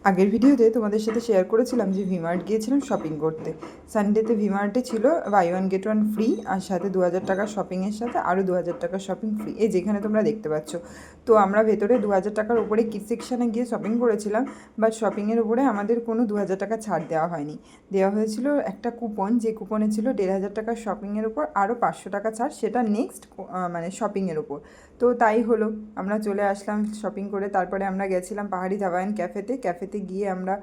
আগের ভিডিওতে তোমাদের সাথে শেয়ার করেছিলাম যে ভিমার্ট গিয়েছিলাম শপিং করতে। সানডেতে ভিমার্টে ছিল buy one get one free, আর সাথে 2000 টাকার শপিংয়ের সাথে আরও 2000 টাকার শপিং ফ্রি, এই যেখানে তোমরা দেখতে পাচ্ছ। তো আমরা ভেতরে 2000 টাকার ওপরে কিড সেকশানে গিয়ে শপিং করেছিলাম, বাট শপিংয়ের ওপরে আমাদের কোনো 2000 টাকা ছাড় দেওয়া হয়নি। দেওয়া হয়েছিল একটা কুপন, যে কুপনে ছিল 1500 টাকার শপিংয়ের ওপর আরও 500 টাকা ছাড়, সেটা নেক্সট মানে শপিংয়ের ওপর। তো তাই হলো, আমরা চলে আসলাম শপিং করে। তারপরে আমরা গেছিলাম পাহাড়ি ধাবায়ন ক্যাফেতে গিয়ে আমরা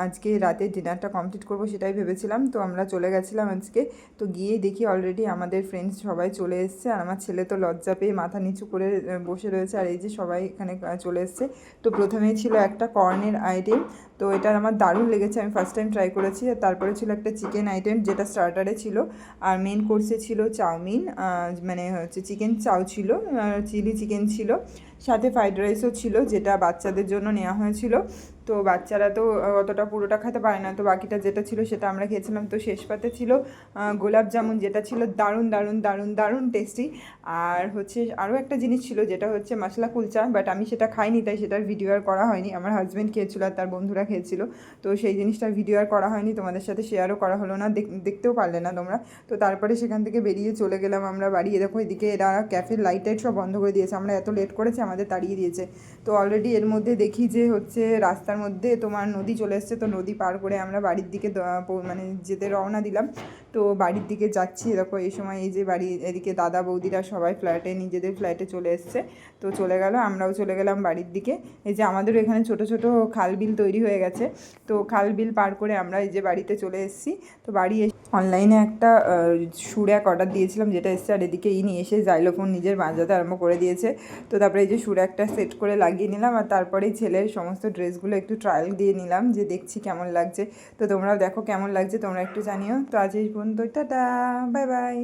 আজকে রাতে ডিনারটা কমপ্লিট করব সেটাই ভেবেছিলাম। তো আমরা চলে গেছিলাম আজকে। তো গিয়েই দেখি অলরেডি আমাদের ফ্রেন্ডস সবাই চলে এসছে, আর আমার ছেলে তো লজ্জা পেয়ে মাথা নিচু করে বসে রয়েছে, আর এই যে সবাই এখানে চলে এসছে। তো প্রথমেই ছিল একটা কর্নের আইটেম, তো এটা আমার দারুণ লেগেছে, আমি ফার্স্ট টাইম ট্রাই করেছি। আর তারপরে ছিল একটা চিকেন আইটেম, যেটা স্টার্টারে ছিল। আর মেন কোর্সে ছিল চাউমিন, মানে হচ্ছে চিকেন চাউ ছিল, চিলি চিকেন ছিল, সাথে ফ্রাইড রাইসও ছিল, যেটা বাচ্চাদের জন্য নেওয়া হয়েছিল। তো বাচ্চারা তো অতটা পুরোটা খেতে পারে না, তো বাকিটা যেটা ছিল সেটা আমরা খেয়েছিলাম। তো শেষ পাতে ছিল গোলাপ জামুন, যেটা ছিল দারুণ দারুণ দারুণ দারুণ টেস্টি। আর হচ্ছে আরও একটা জিনিস ছিল, যেটা হচ্ছে মশলা কুলচা, বাট আমি সেটা খাইনি, তাই সেটার ভিডিও আর করা হয়নি। আমার হাজব্যান্ড খেয়েছিল আর তার বন্ধুরা খেয়েছিল, তো সেই জিনিসটার ভিডিও আর করা হয়নি, তোমাদের সাথে শেয়ারও করা হলো না, দেখতেও পারলে না তোমরা। তো তারপরে সেখান থেকে বেরিয়ে চলে গেলাম আমরা বাড়ি। দেখো এদিকে এরা ক্যাফের লাইট টাইট সব বন্ধ করে দিয়েছে, আমরা এত লেট করেছি আমাদের তাড়িয়ে দিয়েছে। তো অলরেডি এর মধ্যে দেখি যে হচ্ছে রাস্তার মধ্যে তোমার নদী চলে এসছে, তো নদী পার করে আমরা বাড়ির দিকে মানে যেতে রওনা দিলাম। তো বাড়ির দিকে যাচ্ছি, দেখো এই সময় এই যে বাড়ি এদিকে দাদা বৌদিরা সবাই ফ্ল্যাটে, নিজেদের ফ্ল্যাটে চলে এসছে। তো চলে গেল, আমরাও চলে গেলাম বাড়ির দিকে। এই যে আমাদেরও এখানে ছোট ছোট খাল বিল তৈরি হয়ে গেছে, তো খাল বিল পার করে আমরা এই যে বাড়িতে চলে এসেছি। তো বাড়ি অনলাইনে একটা সুর অর্ডার দিয়েছিলাম, যেটা এসছে। আর এদিকে নিয়ে এসে জাইলোফোন নিজের বাজাতে আরম্ভ করে দিয়েছে। তো তারপরে এই যে সুর একটা সেট করে লাগিয়ে নিলাম, আর তারপরেই ছেলের সমস্ত ড্রেসগুলো একটু ট্রায়াল দিয়ে নিলাম, যে দেখছি কেমন লাগছে। তো তোমরাও দেখো কেমন লাগছে, তোমরা একটু জানিও। তো আজ এই পর্যন্ত, টাটা, বাই বাই।